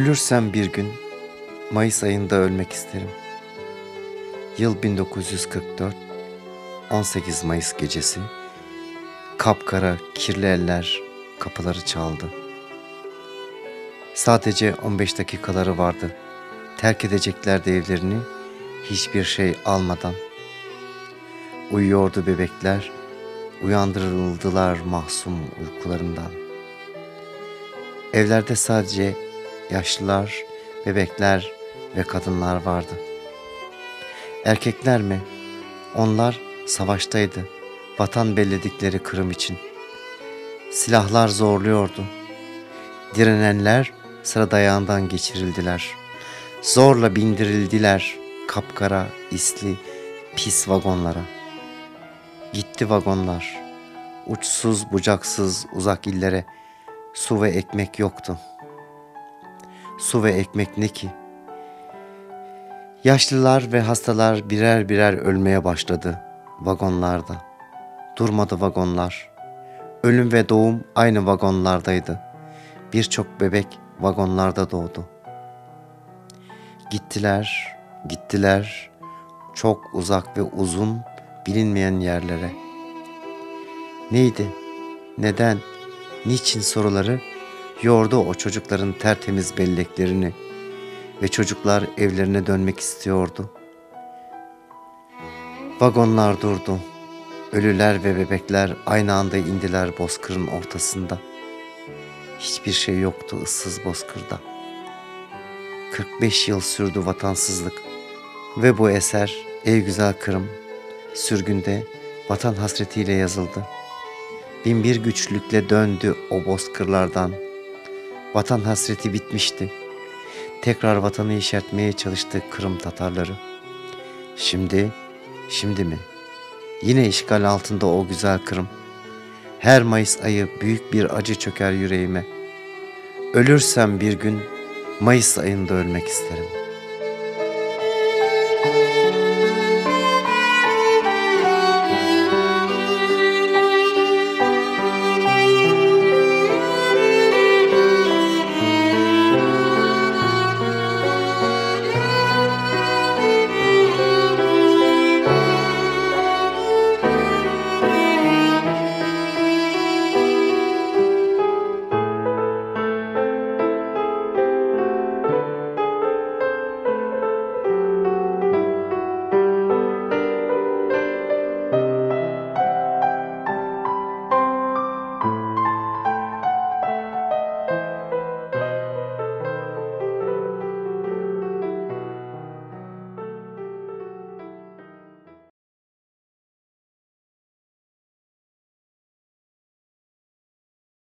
Ölürsem bir gün Mayıs ayında ölmek isterim. Yıl 1944, 18 Mayıs gecesi. Kapkara, kirli eller kapıları çaldı. Sadece 15 dakikaları vardı. Terk edeceklerdi evlerini hiçbir şey almadan. Uyuyordu bebekler, uyandırıldılar mahzun uykularından. Evlerde sadece yaşlılar, bebekler ve kadınlar vardı. Erkekler mi? Onlar savaştaydı, vatan belledikleri Kırım için. Silahlar zorluyordu. Direnenler sıra dayağından geçirildiler. Zorla bindirildiler kapkara, isli, pis vagonlara. Gitti vagonlar, uçsuz bucaksız uzak illere. Su ve ekmek yoktu. Su ve ekmek ne ki? Yaşlılar ve hastalar birer birer ölmeye başladı vagonlarda. Durmadı vagonlar. Ölüm ve doğum aynı vagonlardaydı. Birçok bebek vagonlarda doğdu. Gittiler, gittiler, çok uzak ve uzun bilinmeyen yerlere. Neydi, neden, niçin soruları yordu o çocukların tertemiz belleklerini ve çocuklar evlerine dönmek istiyordu. Vagonlar durdu. Ölüler ve bebekler aynı anda indiler bozkırın ortasında. Hiçbir şey yoktu ıssız bozkırda. 45 yıl sürdü vatansızlık ve bu eser ey güzel Kırım sürgünde vatan hasretiyle yazıldı. Binbir güçlükle döndü o bozkırlardan. Vatan hasreti bitmişti. Tekrar vatanı yeşertmeye çalıştı Kırım Tatarları. Şimdi mi? Yine işgal altında o güzel Kırım. Her Mayıs ayı büyük bir acı çöker yüreğime. Ölürsem bir gün Mayıs ayında ölmek isterim.